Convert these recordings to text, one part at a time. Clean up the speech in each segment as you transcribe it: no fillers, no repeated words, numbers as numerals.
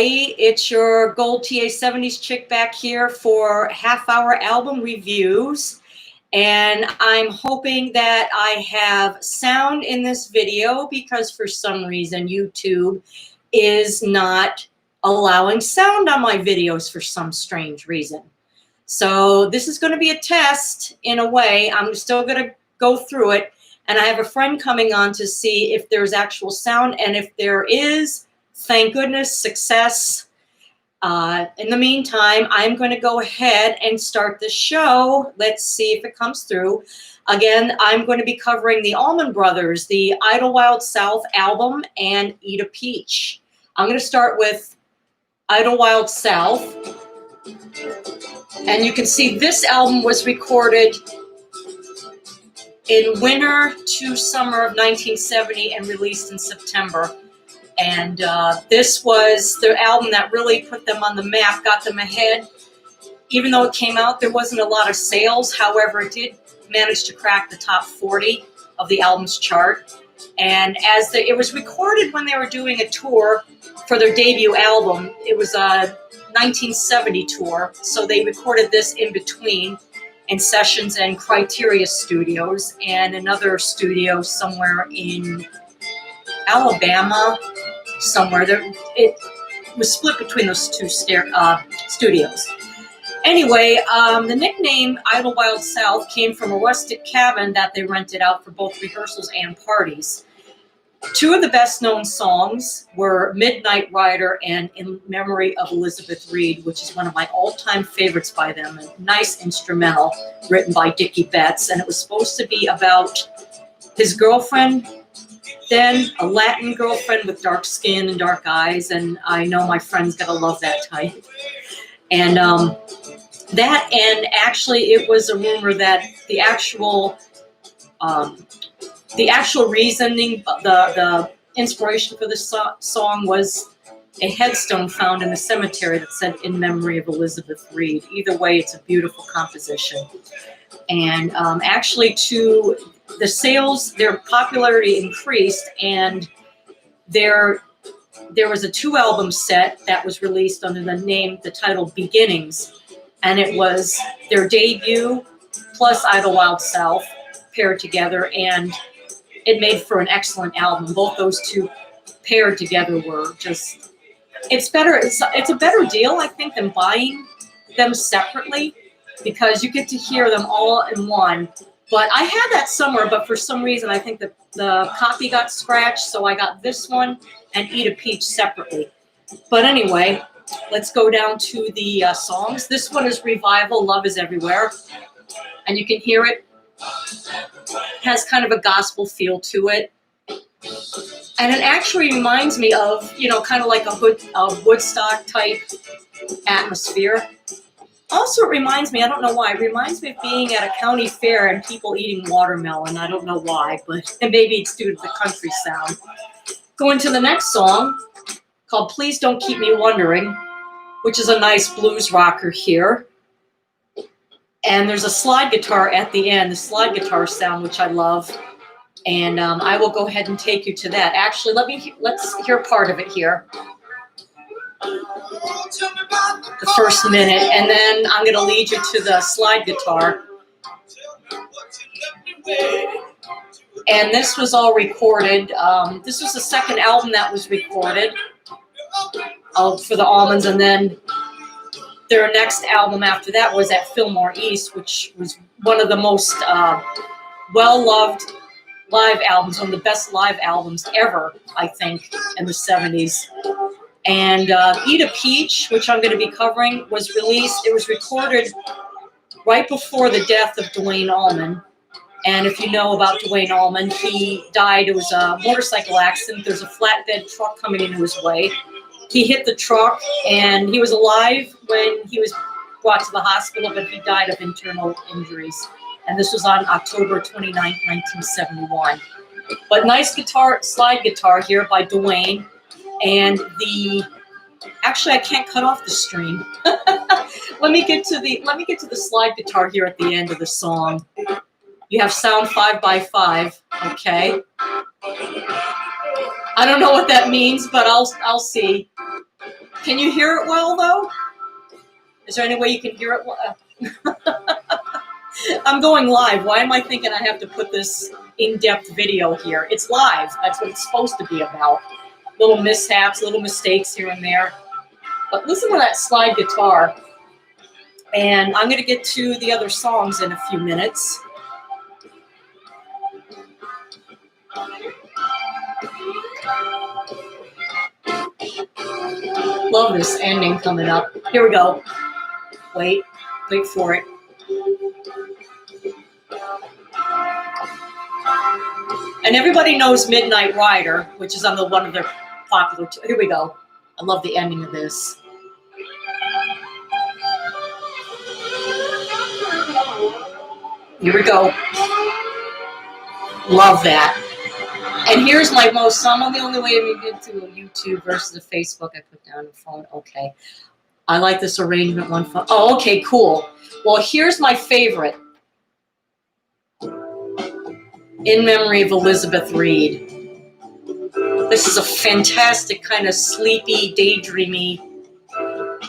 It's your Gold TA 70s chick back here for half-hour album reviews. And I'm hoping that I have sound in this video because for some reason YouTube is not allowing sound on my videos for some strange reason. So this is going to be a test in a way. I'm still going to go through it. And I have a friend coming on to see if there's actual sound. And if there is, thank goodness, success. In the meantime, I'm going to go ahead and start the show. Let's see if it comes through. Again, I'm going to be covering the Allman Brothers, the Idlewild South album, and Eat a Peach. I'm going to start with Idlewild South. And you can see this album was recorded in winter to summer of 1970 and released in September. And this was the album that really put them on the map, got them ahead. Even though it came out, there wasn't a lot of sales. However, it did manage to crack the top 40 of the album's chart. And it was recorded when they were doing a tour for their debut album. It was a 1970 tour, so they recorded this in between in sessions in Criteria Studios and another studio somewhere in Alabama, somewhere there. It was split between those two studios. Anyway, the nickname Idlewild South came from a rustic cabin that they rented out for both rehearsals and parties. Two of the best-known songs were Midnight Rider and In Memory of Elizabeth Reed, which is one of my all-time favorites by them, a nice instrumental written by Dickie Betts, and it was supposed to be about his girlfriend, then a Latin girlfriend with dark skin and dark eyes, and I know my friend's gonna love that type. And that, and actually it was a rumor that the actual reasoning, the inspiration for this song was a headstone found in the cemetery that said "In Memory of Elizabeth Reed." Either way, it's a beautiful composition. And actually, to the sales, their popularity increased, and there was a 2-album set that was released under the title Beginnings, and it was their debut plus Idlewild South paired together, and it made for an excellent album. Both those two paired together were just, it's better. It's a better deal, I think, than buying them separately, because you get to hear them all in one. But I had that somewhere, but for some reason I think that the copy got scratched, so I got this one and Eat a Peach separately. But anyway, let's go down to the songs. This one is Revival, Love is Everywhere, and you can hear it. Has kind of a gospel feel to it, and it actually reminds me of, kind of like a Woodstock type atmosphere. Also, it reminds me, I don't know why, it reminds me of being at a county fair and people eating watermelon. I don't know why, but maybe it's due to the country sound. Going to the next song called Please Don't Keep Me Wondering, which is a nice blues rocker here. And there's a slide guitar at the end, the slide guitar sound, which I love. And I will go ahead and take you to that. Actually, let's hear part of it here. The first minute, and then I'm going to lead you to the slide guitar. And this was all recorded. This was the second album that was recorded for the Allmans, and then their next album after that was at Fillmore East, which was one of the most well-loved live albums, one of the best live albums ever, I think, in the 70s. And Eat a Peach, which I'm going to be covering, was released. It was recorded right before the death of Duane Allman. And if you know about Duane Allman, he died. It was a motorcycle accident. There's a flatbed truck coming into his way. He hit the truck, and he was alive when he was brought to the hospital, but he died of internal injuries. And this was on October 29, 1971. But nice slide guitar here by Duane. And actually, I can't cut off the stream. Let me get to the slide guitar here at the end of the song. You have sound 5x5, okay? I don't know what that means, but I'll see. Can you hear it well, though? Is there any way you can hear it well? I'm going live. Why am I thinking I have to put this in-depth video here? It's live. That's what it's supposed to be about. Little mishaps, little mistakes here and there. But listen to that slide guitar. And I'm going to get to the other songs in a few minutes. Love this ending coming up. Here we go. Wait for it. And everybody knows Midnight Rider, which is on one of their popular. Here we go. I love the ending of this. Here we go. Love that. And here's my most. I'm the only way to get to a YouTube versus a Facebook. I put down a phone. Okay. I like this arrangement. One phone. Oh, okay, cool. Well, here's my favorite. In Memory of Elizabeth Reed. This is a fantastic kind of sleepy, daydreamy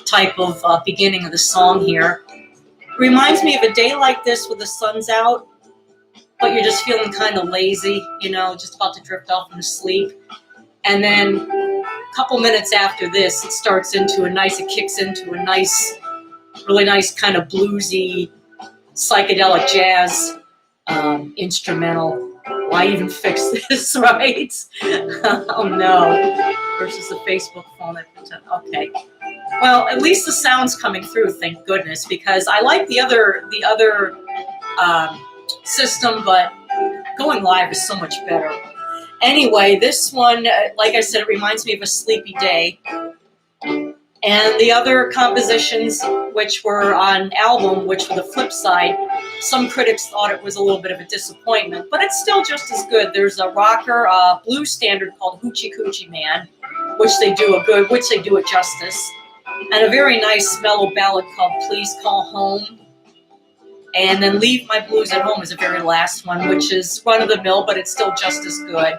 type of beginning of the song here. Reminds me of a day like this where the sun's out, but you're just feeling kind of lazy, you know, just about to drift off into sleep. And then a couple minutes after this, it kicks into a nice, really nice kind of bluesy, psychedelic jazz instrumental. Why even fix this, right? Oh no. Versus the Facebook phone. Okay. Well, at least the sound's coming through, thank goodness, because I like the other system, but going live is so much better. Anyway, this one, like I said, it reminds me of a sleepy day. And the other compositions, which were on album, which were the flip side, some critics thought it was a little bit of a disappointment, but it's still just as good. There's a rocker, blues standard called Hoochie Coochie Man, which they do it justice, and a very nice mellow ballad called Please Call Home. And then Leave My Blues at Home is the very last one, which is run of the mill, but it's still just as good.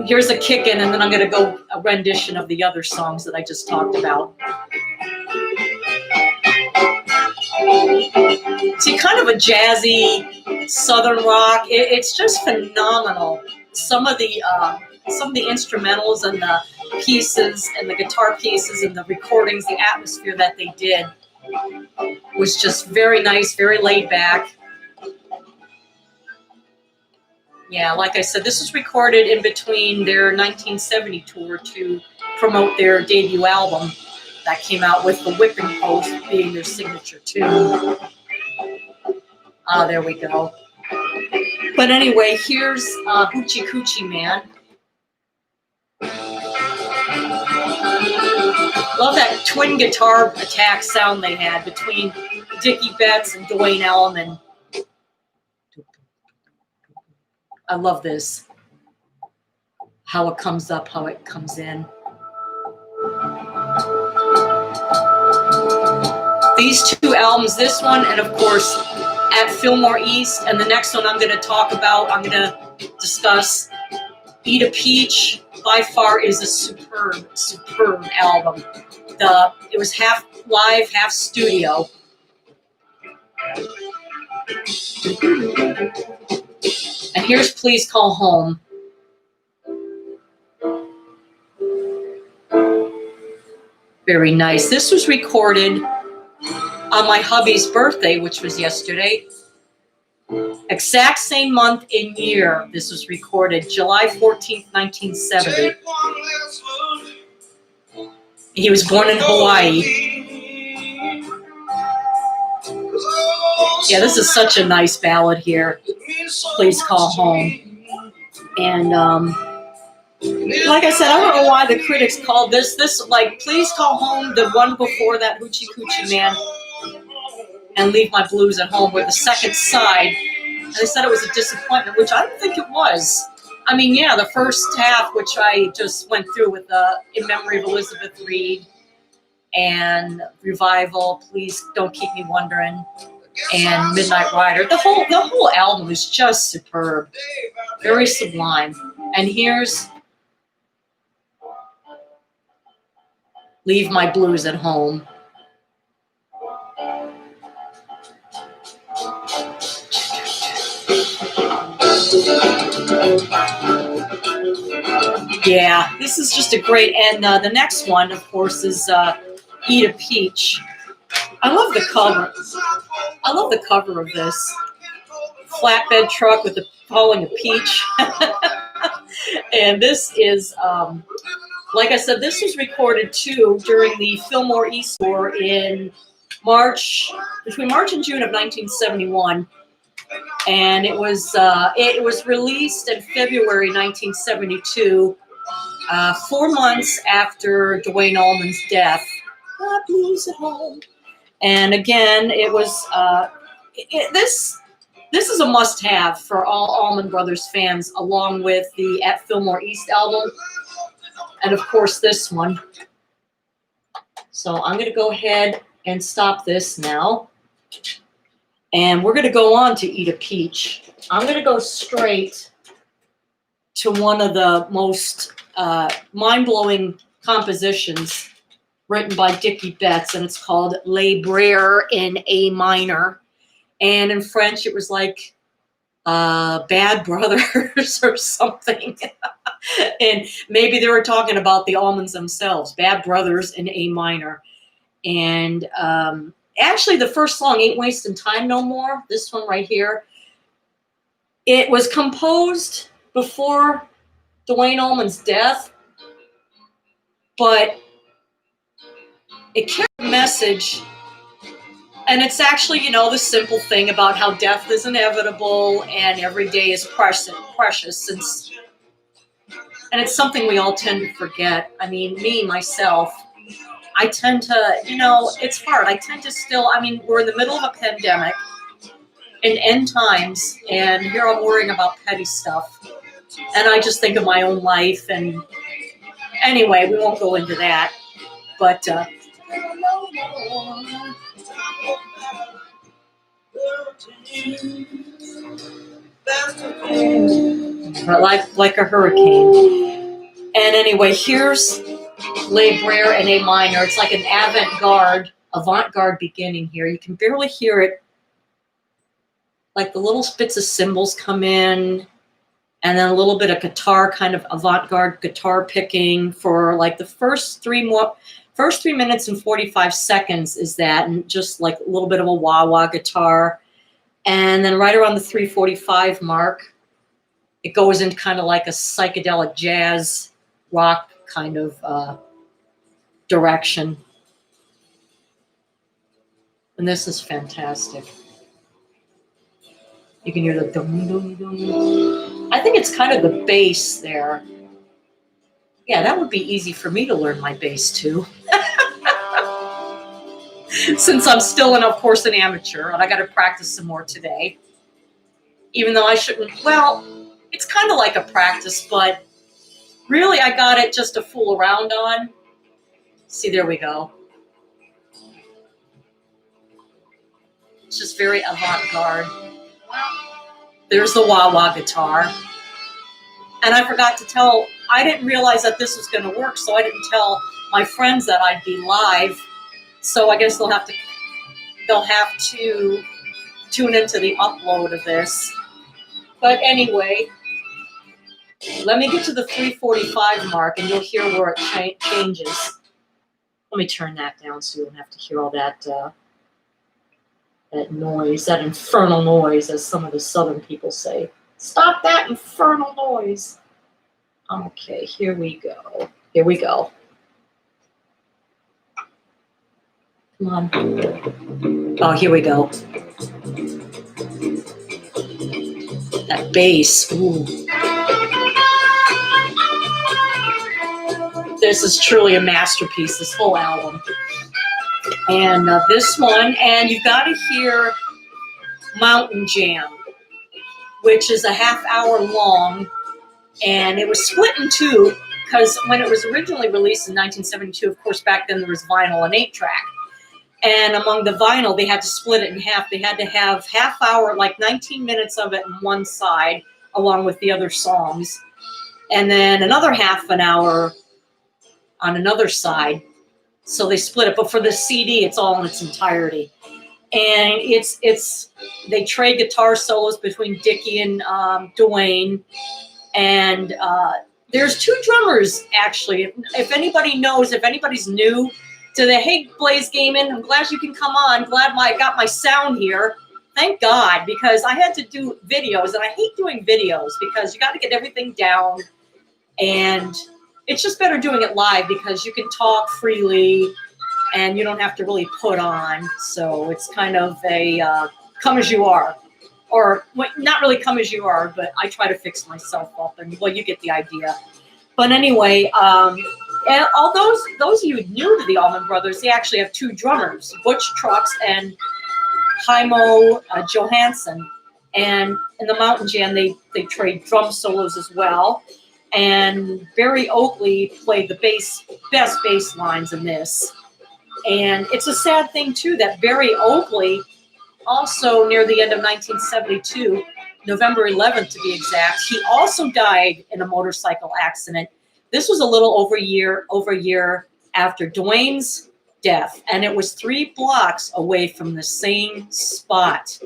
Here's a kick in, and then I'm going to go a rendition of the other songs that I just talked about. See, kind of a jazzy southern rock. It's just phenomenal. Some of the instrumentals and the pieces and the guitar pieces and the recordings, the atmosphere that they did was just very nice, very laid back. Yeah, like I said, this was recorded in between their 1970 tour to promote their debut album that came out with the Whipping Post being their signature tune. There we go. But anyway, here's Hoochie Coochie Man. Love that twin guitar attack sound they had between Dickie Betts and Dwayne Allman. I love this. How it comes up, how it comes in. These two albums, this one and of course At Fillmore East, and the next one I'm going to talk about, I'm going to discuss Eat a Peach, by far is a superb, superb album. It was half live, half studio. And here's Please Call Home. Very nice. This was recorded on my hubby's birthday, which was yesterday. Exact same month and year this was recorded, July 14th, 1970. He was born in Hawaii. Yeah, this is such a nice ballad here. Please Call Home. And like I said, I don't know why the critics called this like Please Call Home, the one before that, Hoochie Coochie Man, and Leave My Blues at Home, were the second side. And they said it was a disappointment, which I don't think it was. I mean, yeah, the first half, which I just went through with In Memory of Elizabeth Reed and Revival, Please Don't Keep Me Wondering, and Midnight Rider. The whole album is just superb, very sublime. And here's Leave My Blues at Home. Yeah, this is just a great, and the next one, of course, is Eat a Peach. I love the cover. I love the cover of this. Flatbed truck with hauling a peach. And this is, like I said, this was recorded too during the Fillmore East tour in between March and June of 1971. And it was released in February 1972, 4 months after Duane Allman's death. Blues at Home. And again, it was this is a must-have for all Allman Brothers fans, along with the At Fillmore East album, and of course this one. So I'm going to go ahead and stop this now. And we're going to go on to Eat a Peach. I'm going to go straight to one of the most mind-blowing compositions written by Dickie Betts, and it's called Les Brers in A minor. And in French, it was like Bad Brothers or something. And maybe they were talking about the Allmans themselves, Bad Brothers in A minor. And actually, the first song, Ain't Wasting Time No More, this one right here, it was composed before Duane Allman's death, but it carried a message. And it's actually, the simple thing about how death is inevitable and every day is precious. And it's something we all tend to forget. I mean, me, myself, I tend to, it's hard. I tend to still, we're in the middle of a pandemic in end times, and here I'm worrying about petty stuff. And I just think of my own life. And anyway, we won't go into that. But, like a hurricane. And anyway, here's Les Brers in A minor. It's like an avant-garde beginning here. You can barely hear it. Like the little bits of cymbals come in, and then a little bit of guitar, kind of avant-garde guitar picking for like the first 3 minutes and 45 seconds is that, and just like a little bit of a wah-wah guitar. And then right around the 3:45 mark, it goes into kind of like a psychedelic jazz rock kind of direction. And this is fantastic. You can hear the dum dum dum. I think it's kind of the bass there. Yeah, that would be easy for me to learn my bass too. Since I'm still, of course, an amateur, and I got to practice some more today. Even though I shouldn't, well, it's kind of like a practice, but really I got it just to fool around on. See, there we go. It's just very avant-garde. There's the wah-wah guitar. And I forgot to tell, I didn't realize that this was going to work, so I didn't tell my friends that I'd be live. So I guess they'll have to tune into the upload of this. But anyway, let me get to the 3:45 mark, and you'll hear where it changes. Let me turn that down so you don't have to hear all that noise, that infernal noise, as some of the Southern people say. Stop that infernal noise. Okay, here we go. Here we go. Come on. Oh, here we go. That bass. Ooh. This is truly a masterpiece, this whole album. And this one, and you've got to hear Mountain Jam, which is a half-hour long, and it was split in two, because when it was originally released in 1972, of course, back then there was vinyl and 8-track. And among the vinyl, they had to split it in half. They had to have half-hour, like 19 minutes of it on one side, along with the other songs, and then another half an hour on another side. So they split it, but for the CD, it's all in its entirety. And they trade guitar solos between Dickie and Dwayne. And there's two drummers, actually. If anybody knows, if anybody's new to the, hey, Blaze Gaming, I'm glad you can come on. Glad I got my sound here. Thank God, because I had to do videos, and I hate doing videos because you got to get everything down. And it's just better doing it live because you can talk freely and you don't have to really put on. So it's kind of a come as you are. Or not really come as you are, but I try to fix myself up. And, well, you get the idea. But anyway, and all those of you new to the Allman Brothers, they actually have two drummers, Butch Trucks and Heimo Johansson. And in the Mountain Jam, they trade drum solos as well. And Barry Oakley played the best bass lines in this. And it's a sad thing, too, that Barry Oakley, also near the end of 1972, November 11th to be exact, he also died in a motorcycle accident. This was a little over a year after Dwayne's death, and it was 3 blocks away from the same spot.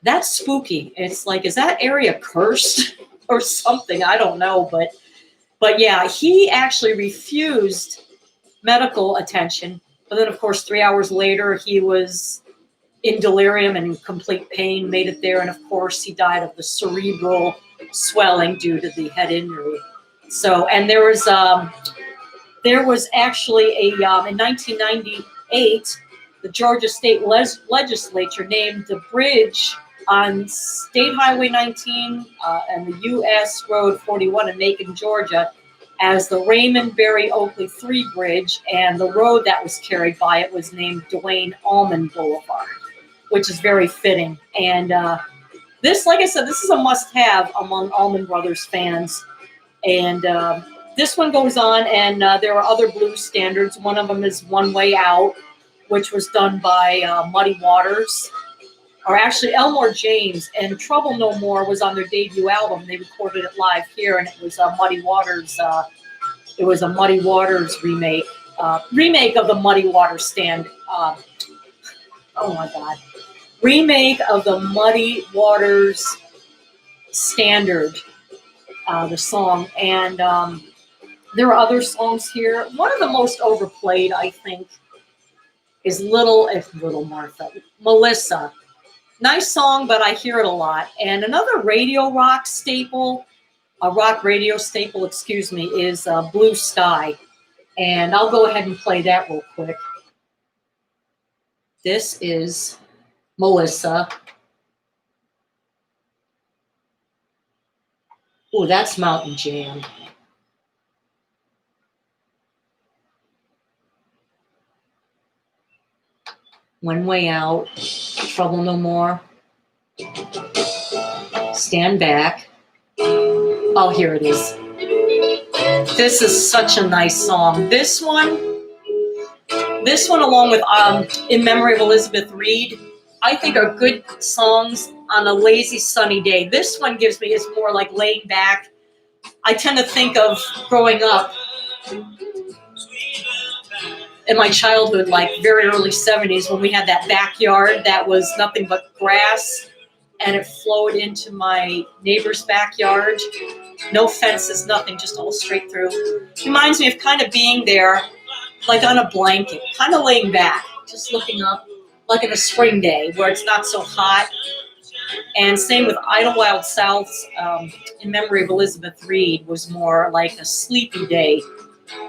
That's spooky. It's like, is that area cursed or something? I don't know, but yeah, he actually refused medical attention. But then, of course, 3 hours later, he was in delirium and in complete pain, made it there. And of course, he died of the cerebral swelling due to the head injury. So, and there was actually in 1998, the Georgia State Legislature named the bridge on State Highway 19 and the U.S. Road 41 in Macon, Georgia, as the Raymond Barry Oakley 3 Bridge, and the road that was carried by it was named Dwayne Allman Boulevard, which is very fitting. And this, like I said, this is a must-have among Allman Brothers fans. And this one goes on, and there are other blues standards. One of them is One Way Out, which was done by Muddy Waters, or actually Elmore James, and Trouble No More was on their debut album. They recorded it live here, and it was Muddy Waters. It was a Muddy Waters remake of the Muddy Waters oh my God, remake of the Muddy Waters standard, the song, and there are other songs here. One of the most overplayed, I think, is Little Martha, Melissa. Nice song, but I hear it a lot. And another rock radio staple, is Blue Sky. And I'll go ahead and play that real quick. This is Melissa. Oh, that's Mountain Jam. One Way Out, Trouble No More, Stand Back. Oh, here it is. This is such a nice song. This one along with In Memory of Elizabeth Reed, I think are good songs on a lazy sunny day. This one is more like laying back. I tend to think of growing up in my childhood, like very early 70s, when we had that backyard that was nothing but grass, and it flowed into my neighbor's backyard. No fences, nothing, just all straight through. Reminds me of kind of being there, like on a blanket, kind of laying back, just looking up, like in a spring day where it's not so hot. And same with Idlewild South's In Memory of Elizabeth Reed was more like a sleepy day,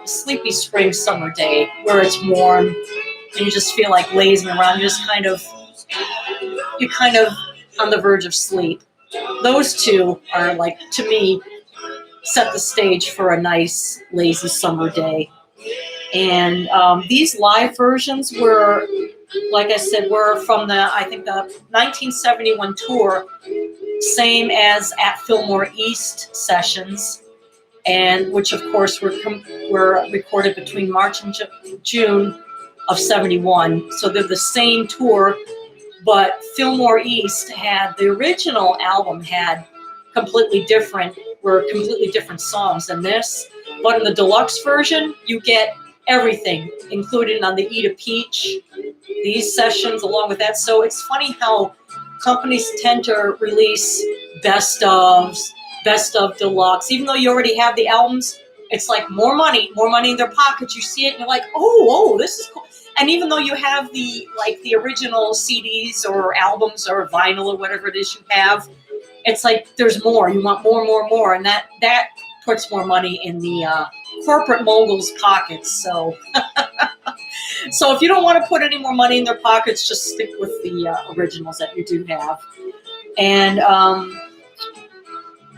a sleepy spring summer day where it's warm and you just feel like lazing around. You're kind of on the verge of sleep. Those two are, like, to me, set the stage for a nice lazy summer day. And these live versions were, like I said, were from the 1971 tour, same as at Fillmore East sessions, and which of course were recorded between March and June of 71. So they're the same tour, but Fillmore East the original album had completely different songs than this. But in the deluxe version, you get everything included on the Eat a Peach, these sessions along with that. So it's funny how companies tend to release best of deluxe, even though you already have the albums. It's like more money in their pockets. You see it and you're like, oh, this is cool. And even though you have the original CDs or albums or vinyl or whatever it is you have, it's like there's more. You want more, and that puts more money in the corporate moguls' pockets. So, so if you don't want to put any more money in their pockets, just stick with the originals that you do have. And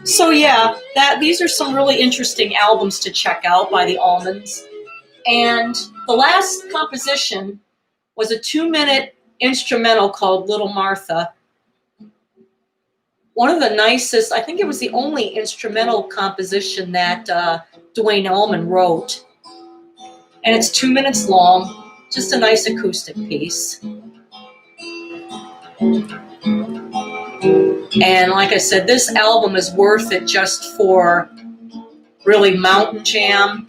so yeah, these are some really interesting albums to check out by the Allmans. And the last composition was a 2-minute instrumental called Little Martha. One of the nicest, I think it was the only instrumental composition that Duane Allman wrote. And it's 2 minutes long, just a nice acoustic piece. And like I said, this album is worth it just for really Mountain Jam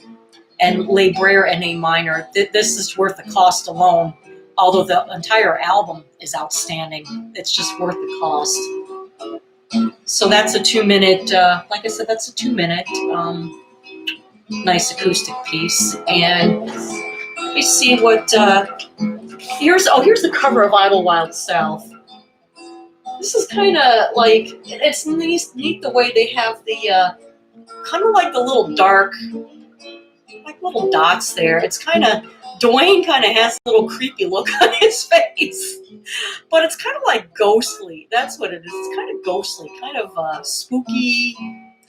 and Libraire in A minor. This is worth the cost alone, although the entire album is outstanding. It's just worth the cost. So that's a 2-minute, like I said, that's a 2-minute nice acoustic piece. And let me see what, here's the cover of Idlewild South. This is kind of like, it's neat the way they have the, kind of like the little dark, like little dots there. It's kind of, Duane kind of has a little creepy look on his face, but it's kind of like ghostly. That's what it is. It's kind of ghostly, kind of spooky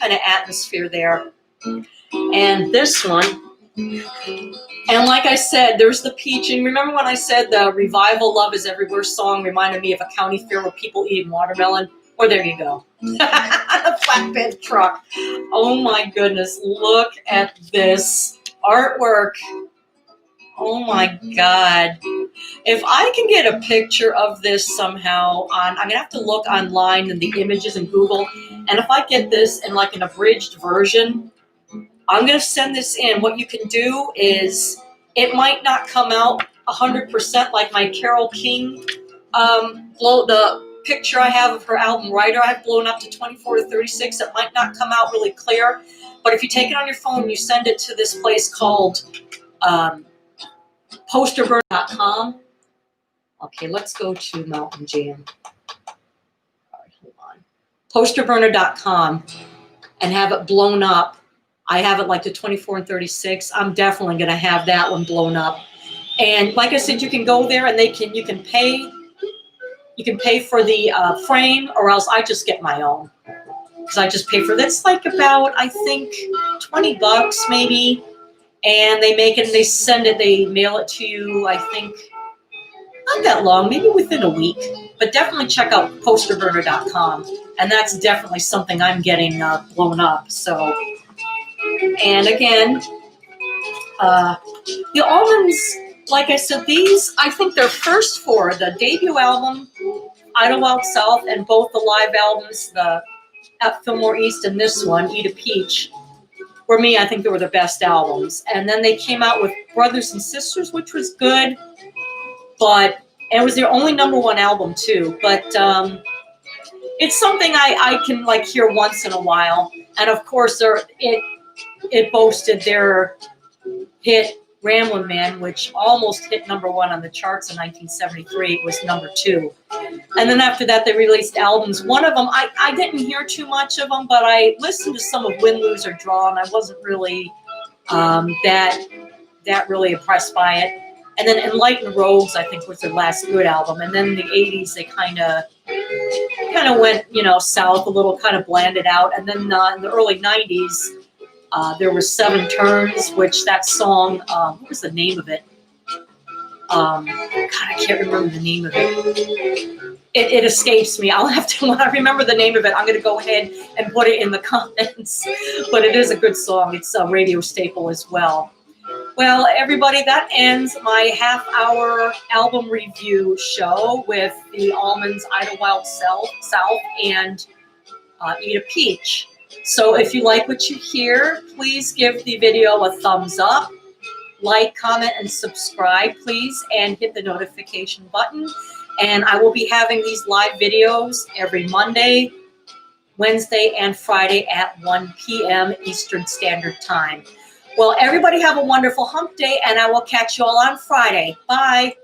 kind of atmosphere there. And this one, and like I said, there's the peach. And remember when I said the Revival Love is Everywhere song reminded me of a county fair with people eating watermelon? Well, there you go. A flatbed truck. Oh my goodness, look at this artwork. Oh my God. If I can get a picture of this somehow I'm going to have to look online in the images in Google. And if I get this in like an abridged version, I'm going to send this in. What you can do is, it might not come out 100% like my Carole King, the picture I have of her album Writer, I've blown up to 24 to 36. It might not come out really clear. But if you take it on your phone and you send it to this place called posterburner.com. Okay, let's go to Mountain Jam. All right, hold on. Posterburner.com and have it blown up. I have it like to 24 and 36. I'm definitely going to have that one blown up. And like I said, you can go there and you can pay for the frame, or else I just get my own. Because I just pay for this, like about, I think, $20 maybe. And they make it and they send it, they mail it to you, I think, not that long, maybe within a week. But definitely check out posterburner.com. And that's definitely something I'm getting blown up. So, and again, the Allmans, like I said, these, I think they're first four, the debut album, Idlewild South, and both the live albums, the at Fillmore East and this one, Eat a Peach, for me, I think they were the best albums. And then they came out with Brothers and Sisters, which was good, but it was their only #1 album too. But it's something I can like hear once in a while. And of course, it boasted their hit Ramblin' Man, which almost hit #1 on the charts in 1973. It was #2. And then after that, they released albums. One of them, I didn't hear too much of them, but I listened to some of Win, Lose, or Draw, and I wasn't really that really impressed by it. And then Enlightened Rogues, I think, was their last good album. And then in the 80s, they kind of went, south a little, kind of blanded out. And then in the early 90s, there was Seven Turns, which that song, what was the name of it? God, I can't remember the name of it. It escapes me. I'll have to, when I remember the name of it, I'm going to go ahead and put it in the comments. But it is a good song. It's a radio staple as well. Well, everybody, that ends my half-hour album review show with the Allmans Idlewild South and Eat a Peach. So if you like what you hear, please give the video a thumbs up. like, comment, and subscribe, please, and hit the notification button. And I will be having these live videos every Monday, Wednesday, and Friday at 1 p.m. Eastern Standard Time. Well, everybody have a wonderful hump day, and I will catch you all on Friday. Bye.